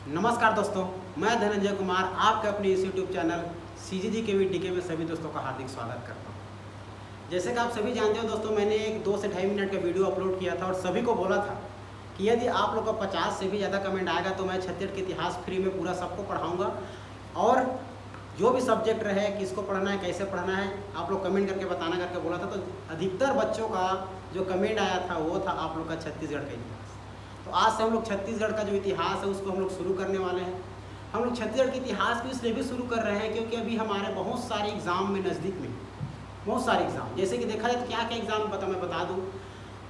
नमस्कार दोस्तों, मैं धनंजय कुमार आपके अपने इस YouTube channel CGG KV DK में सभी दोस्तों का हार्दिक स्वागत करता हूं। जैसे कि आप सभी जानते हो दोस्तों, मैंने एक 2 से 2.5 मिनट का वीडियो अपलोड किया था और सभी को बोला था कि यदि आप लोग का 50 से भी ज़्यादा कमेंट आएगा तो मैं छत्तीसगढ़ के इतिहास फ्री में पूरा सबको पढ़ाऊँगा। और जो भी सब्जेक्ट रहे, किसको पढ़ना है, कैसे पढ़ना है, आप लोग कमेंट करके बताना करके बोला था। तो अधिकतर बच्चों का जो कमेंट आया था वो था आप लोग का छत्तीसगढ़ का इतिहास। तो आज से हम लोग छत्तीसगढ़ का जो इतिहास है उसको हम लोग शुरू करने वाले हैं। हम लोग छत्तीसगढ़ के इतिहास को इसलिए भी शुरू कर रहे हैं क्योंकि अभी हमारे बहुत सारे एग्ज़ाम में नज़दीक में बहुत सारे एग्ज़ाम, जैसे कि देखा जाए तो क्या क्या एग्ज़ाम मैं बता दूं।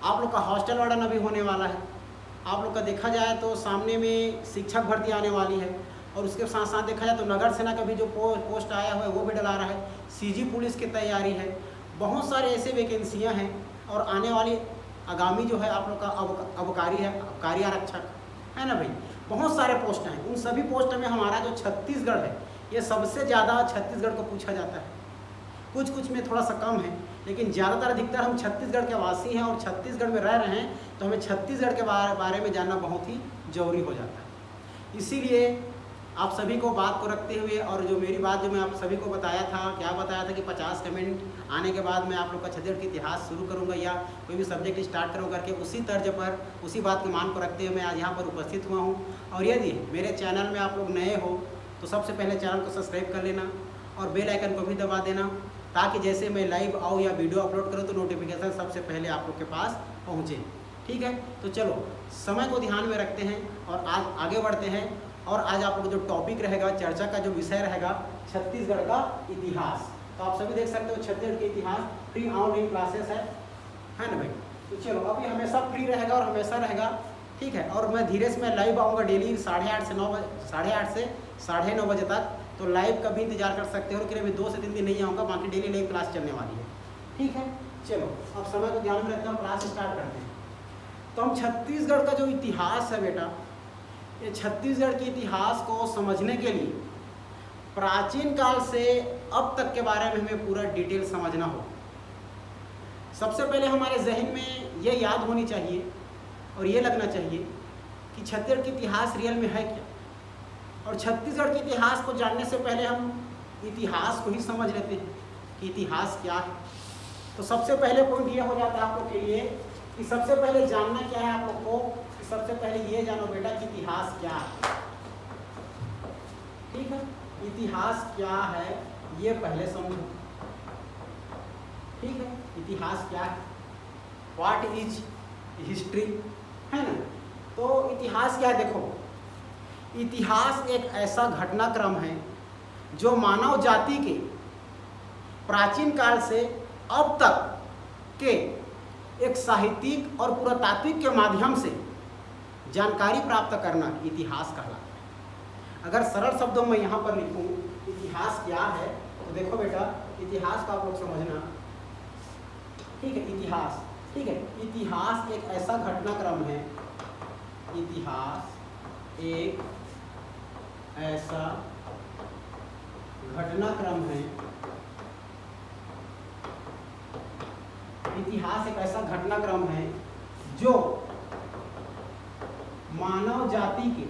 आप लोग का हॉस्टल वार्डन अभी होने वाला है। आप लोग का देखा जाए तो सामने में शिक्षक भर्ती आने वाली है। और उसके साथ साथ देखा जाए तो नगर सेना का भी जो पोस्ट आया हुआ है वो भी डला रहा है। CG पुलिस की तैयारी है। बहुत सारे ऐसे वैकेंसियाँ हैं और आने वाली आगामी जो है आप लोग का अबकारी है, अबकारी आरक्षक है ना भाई। बहुत सारे पोस्ट हैं। उन सभी पोस्ट में हमारा जो छत्तीसगढ़ है ये सबसे ज़्यादा छत्तीसगढ़ को पूछा जाता है। कुछ कुछ में थोड़ा सा कम है, लेकिन ज़्यादातर अधिकतर हम छत्तीसगढ़ के वासी हैं और छत्तीसगढ़ में रह रहे हैं, तो हमें छत्तीसगढ़ के बारे में जानना बहुत ही ज़रूरी हो जाता है। इसीलिए आप सभी को बात को रखते हुए और जो मेरी बात जो मैं आप सभी को बताया था कि 50 कमेंट आने के बाद मैं आप लोग का छत्तीसगढ़ का इतिहास शुरू करूंगा या कोई भी सब्जेक्ट स्टार्ट करूँगा करके उसी तर्ज पर उसी बात के मान को रखते हुए मैं आज यहाँ पर उपस्थित हुआ हूँ। और यदि मेरे चैनल में आप लोग नए हो तो सबसे पहले चैनल को सब्सक्राइब कर लेना और बेल आइकन को भी दबा देना, ताकि जैसे मैं लाइव आऊँ या वीडियो अपलोड करूँ तो नोटिफिकेशन सबसे पहले आप लोग के पास पहुँचे। ठीक है, तो चलो समय को ध्यान में रखते हैं और आज आगे बढ़ते हैं। और आज आप लोग जो टॉपिक रहेगा, चर्चा का जो विषय रहेगा, छत्तीसगढ़ का इतिहास। तो आप सभी देख सकते हो छत्तीसगढ़ के इतिहास फ्री ऑनलाइन क्लासेस है ना भाई। तो चलो अभी हमेशा फ्री रहेगा और हमेशा रहेगा, ठीक है। और मैं धीरे से मैं लाइव आऊँगा डेली 8:30 से 9 बजे, 8:30 से 9:30 बजे तक। तो लाइव का भी इंतजार कर सकते हो कि अभी 2 से 3 दिन नहीं आऊँगा, बाकी डेली लाइव क्लास चलने वाली है। ठीक है, चलो अब समय को ध्यान में रखते हैं, क्लास स्टार्ट करते हैं। तो हम छत्तीसगढ़ का जो इतिहास है बेटा, ये छत्तीसगढ़ के इतिहास को समझने के लिए प्राचीन काल से अब तक के बारे में हमें पूरा डिटेल समझना हो। सबसे पहले हमारे जहन में ये याद होनी चाहिए और ये लगना चाहिए कि छत्तीसगढ़ का इतिहास रियल में है क्या। और छत्तीसगढ़ के इतिहास को जानने से पहले हम इतिहास को ही समझ लेते हैं कि इतिहास क्या है। तो सबसे पहले पॉइंट ये हो जाता है आप लोग के लिए कि सबसे पहले जानना क्या है आप लोग को। सबसे पहले ये जानो बेटा कि इतिहास क्या है। ठीक है, इतिहास क्या है ये पहले समझो। ठीक है, इतिहास क्या है, व्हाट इज हिस्ट्री, है ना। तो इतिहास क्या है, देखो इतिहास एक ऐसा घटनाक्रम है जो मानव जाति के प्राचीन काल से अब तक के एक साहित्यिक और पुरातात्विक के माध्यम से जानकारी प्राप्त करना इतिहास कहलाता है। अगर सरल शब्दों में यहाँ पर लिखूँ इतिहास क्या है, तो देखो बेटा इतिहास का आप लोग समझना। ठीक है, इतिहास, ठीक है, इतिहास एक ऐसा घटनाक्रम है, इतिहास एक ऐसा घटनाक्रम है, इतिहास एक ऐसा घटनाक्रम है जो मानव जाति के,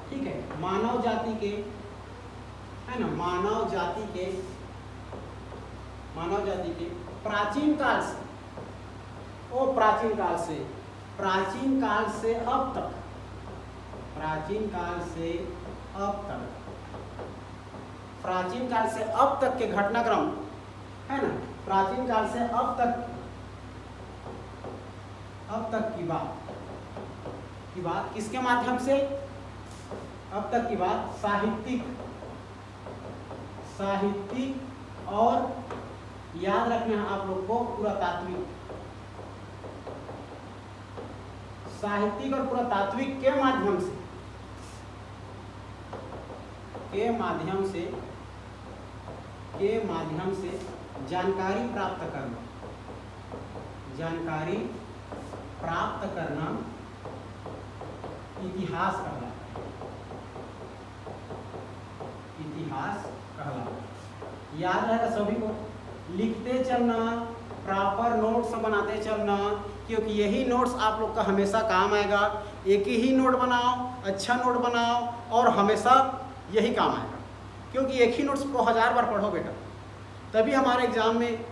ठीक है, मानव जाति के, है ना, मानव जाति के प्राचीन काल से प्राचीन काल से अब तक, प्राचीन काल से अब तक के घटनाक्रम, है ना, प्राचीन काल से अब तक की बात किसके माध्यम से, अब तक की बात साहित्यिक और याद रखना है आप लोग को पुरातात्विक, साहित्यिक और पुरातात्विक के माध्यम से जानकारी प्राप्त करना इतिहास कहलाता है। याद रहेगा सभी को, लिखते चलना प्रॉपर नोट्स बनाते चलना, क्योंकि यही नोट्स आप लोग का हमेशा काम आएगा। एक ही नोट बनाओ, अच्छा नोट बनाओ और हमेशा यही काम आएगा, क्योंकि एक ही नोट्स को 1000 बार पढ़ो बेटा, तभी हमारे एग्जाम में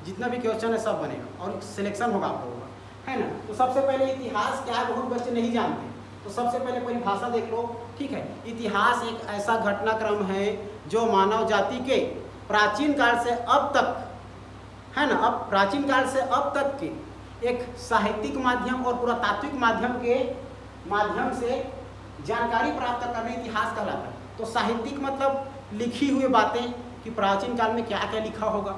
जितना भी क्वेश्चन है सब बनेगा और सिलेक्शन होगा आप लोगों का, है ना। तो सबसे पहले इतिहास क्या है, बहुत बच्चे नहीं जानते, तो सबसे पहले परिभाषा देख लो, ठीक है। इतिहास एक ऐसा घटनाक्रम है जो मानव जाति के प्राचीन काल से अब तक, है ना, अब प्राचीन काल से अब तक के एक साहित्यिक माध्यम और पुरातात्विक माध्यम से जानकारी प्राप्त करने इतिहास कहलाता है। तो साहित्यिक मतलब लिखी हुई बातें कि प्राचीन काल में क्या क्या लिखा होगा।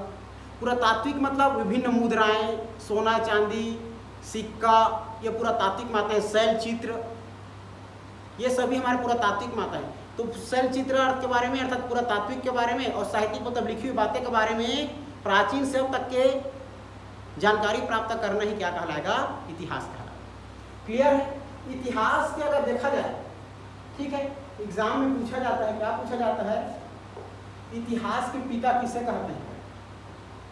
पुरातात्विक मतलब विभिन्न मुद्राएं, सोना चांदी, सिक्का, ये पुरातात्विक माताएं, शैल चित्र, ये सभी हमारे पुरातात्विक माता है। तो शैल चित्र अर्थ के बारे में अर्थात पुरातात्विक के बारे में, और साहित्यिक मतलब लिखी हुई बातें के बारे में प्राचीन से अब तक के जानकारी प्राप्त करना ही क्या कहलाएगा, इतिहास कहलाएगा। क्लियर है। इतिहास के अगर देखा जाए, ठीक है, एग्जाम में पूछा जाता है, क्या पूछा जाता है, इतिहास के पिता किसे कहते हैं,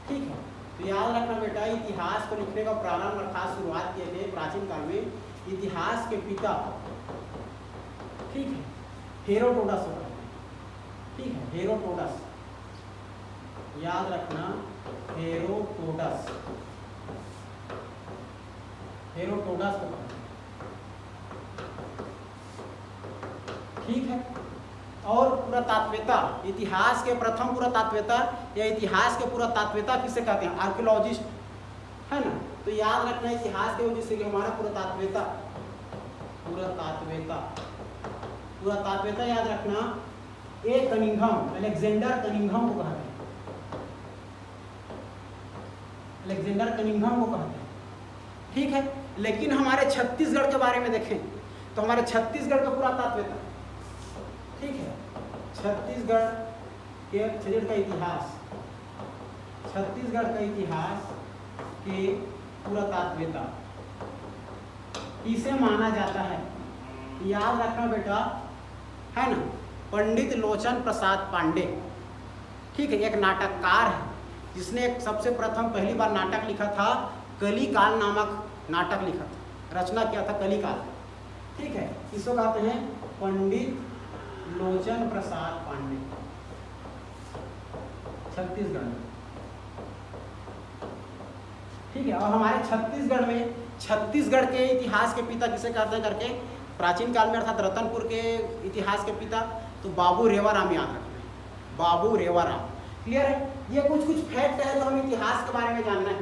ठीक है। तो याद रखना बेटा, इतिहास को लिखने का प्रारंभ अर्थात शुरुआत किए थे प्राचीन काल में इतिहास के पिता, ठीक है, हेरोडोटस होता है, ठीक है, हेरोडोटस, याद रखना, हेरोडोटस को कहते हैं, ठीक है। और पुरातात्विकता, इतिहास के प्रथम पुरातात्विकता या इतिहास के पुरातात्विकता किसे कहते हैं, आर्कियोलॉजिस्ट, है ना। तो याद रखना, इतिहास के वजह से हमारा पुरातात्विकता याद रखना, अलेक्जेंडर कनिंघम को कहते हैं, अलेक्जेंडर कनिंघम को कहते हैं, ठीक है। लेकिन हमारे छत्तीसगढ़ के बारे में देखें तो हमारे छत्तीसगढ़ का पुरातात्विकता, ठीक है, छत्तीसगढ़ का इतिहास, छत्तीसगढ़ का इतिहास के पुरातात्विकता किसे माना जाता है, याद रखना बेटा, है ना, पंडित लोचन प्रसाद पांडे, ठीक है, एक नाटककार है जिसने सबसे प्रथम पहली बार नाटक लिखा था, कलिकाल नामक नाटक लिखा था, रचना किया था कलिकाल, ठीक है। इसको कहते हैं पंडित लोचन प्रसाद पांडे, छत्तीसगढ़, ठीक है। और हमारे छत्तीसगढ़ के इतिहास के पिता किसे कहते हैं करके, प्राचीन काल में अर्थात रतनपुर के इतिहास के पिता, तो बाबू रेवाराम, याद रखना, बाबू रेवाराम। क्लियर है। ये कुछ फैक्ट है तो हमें इतिहास के बारे में जानना है।